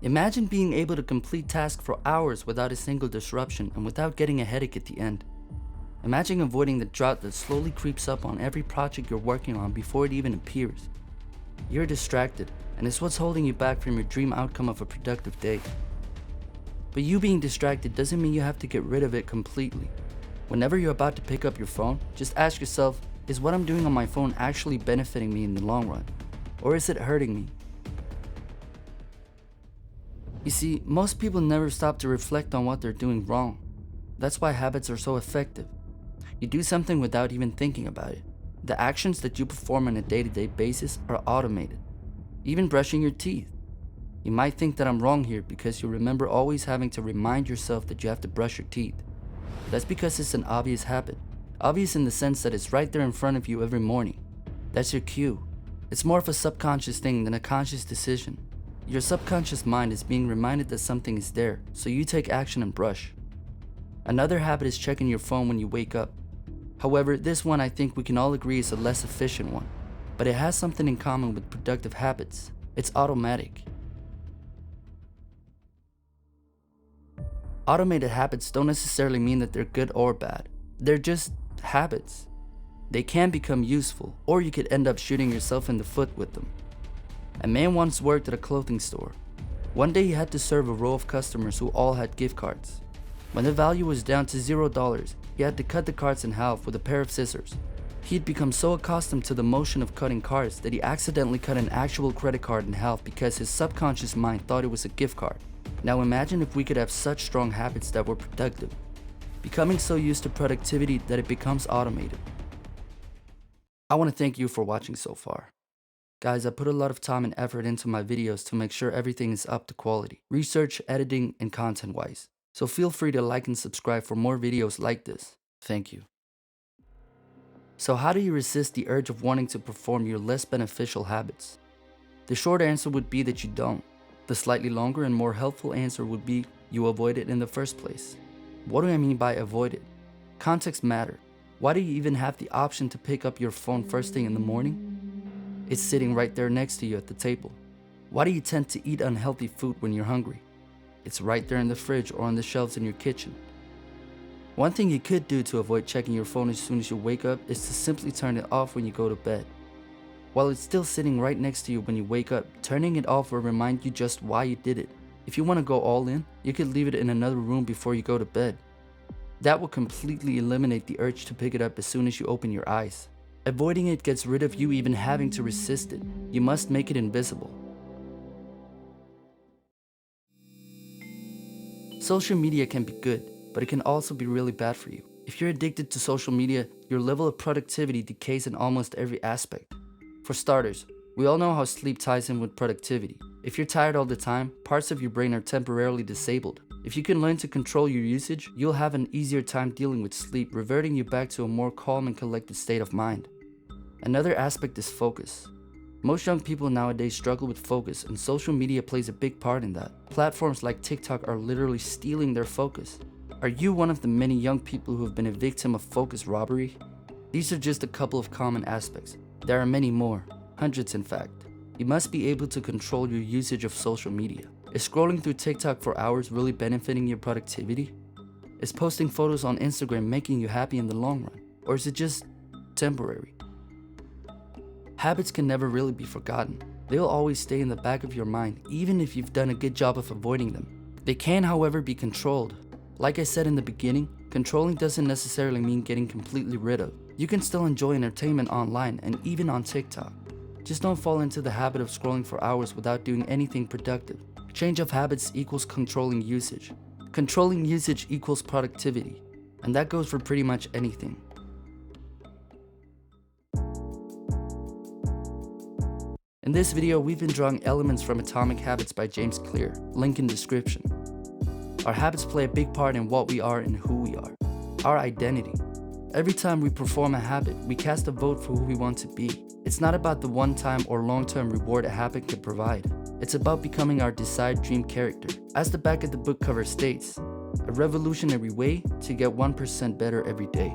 Imagine being able to complete tasks for hours without a single disruption and without getting a headache at the end. Imagine avoiding the drought that slowly creeps up on every project you're working on before it even appears. You're distracted, and it's what's holding you back from your dream outcome of a productive day. But you being distracted doesn't mean you have to get rid of it completely. Whenever you're about to pick up your phone, just ask yourself, is what I'm doing on my phone actually benefiting me in the long run? Or is it hurting me? You see, most people never stop to reflect on what they're doing wrong. That's why habits are so effective. You do something without even thinking about it. The actions that you perform on a day-to-day basis are automated. Even brushing your teeth. You might think that I'm wrong here because you remember always having to remind yourself that you have to brush your teeth. That's because it's an obvious habit. Obvious in the sense that it's right there in front of you every morning. That's your cue. It's more of a subconscious thing than a conscious decision. Your subconscious mind is being reminded that something is there, so you take action and brush. Another habit is checking your phone when you wake up. However, this one I think we can all agree is a less efficient one, but it has something in common with productive habits. It's automatic. Automated habits don't necessarily mean that they're good or bad. They're just habits. They can become useful, or you could end up shooting yourself in the foot with them. A man once worked at a clothing store. One day he had to serve a row of customers who all had gift cards. When the value was down to $0, he had to cut the cards in half with a pair of scissors. He'd become so accustomed to the motion of cutting cards that he accidentally cut an actual credit card in half because his subconscious mind thought it was a gift card. Now imagine if we could have such strong habits that were productive, becoming so used to productivity that it becomes automated. I want to thank you for watching so far. Guys, I put a lot of time and effort into my videos to make sure everything is up to quality, research, editing, and content-wise. So feel free to like and subscribe for more videos like this. Thank you. So how do you resist the urge of wanting to perform your less beneficial habits? The short answer would be that you don't. The slightly longer and more helpful answer would be you avoid it in the first place. What do I mean by avoid it? Context matter. Why do you even have the option to pick up your phone first thing in the morning? It's sitting right there next to you at the table. Why do you tend to eat unhealthy food when you're hungry? It's right there in the fridge or on the shelves in your kitchen. One thing you could do to avoid checking your phone as soon as you wake up is to simply turn it off when you go to bed. While it's still sitting right next to you when you wake up, turning it off will remind you just why you did it. If you want to go all in, you could leave it in another room before you go to bed. That will completely eliminate the urge to pick it up as soon as you open your eyes. Avoiding it gets rid of you even having to resist it. You must make it invisible. Social media can be good, but it can also be really bad for you. If you're addicted to social media, your level of productivity decays in almost every aspect. For starters, we all know how sleep ties in with productivity. If you're tired all the time, parts of your brain are temporarily disabled. If you can learn to control your usage, you'll have an easier time dealing with sleep, reverting you back to a more calm and collected state of mind. Another aspect is focus. Most young people nowadays struggle with focus, and social media plays a big part in that. Platforms like TikTok are literally stealing their focus. Are you one of the many young people who have been a victim of focus robbery? These are just a couple of common aspects. There are many more, hundreds in fact. You must be able to control your usage of social media. Is scrolling through TikTok for hours really benefiting your productivity? Is posting photos on Instagram making you happy in the long run? Or is it just temporary? Habits can never really be forgotten. They'll always stay in the back of your mind, even if you've done a good job of avoiding them. They can, however, be controlled. Like I said in the beginning, controlling doesn't necessarily mean getting completely rid of. You can still enjoy entertainment online and even on TikTok. Just don't fall into the habit of scrolling for hours without doing anything productive. Change of habits equals controlling usage. Controlling usage equals productivity. And that goes for pretty much anything. In this video, we've been drawing elements from Atomic Habits by James Clear, link in description. Our habits play a big part in what we are and who we are, our identity. Every time we perform a habit, we cast a vote for who we want to be. It's not about the one-time or long-term reward a habit can provide. It's about becoming our desired dream character. As the back of the book cover states, a revolutionary way to get 1% better every day.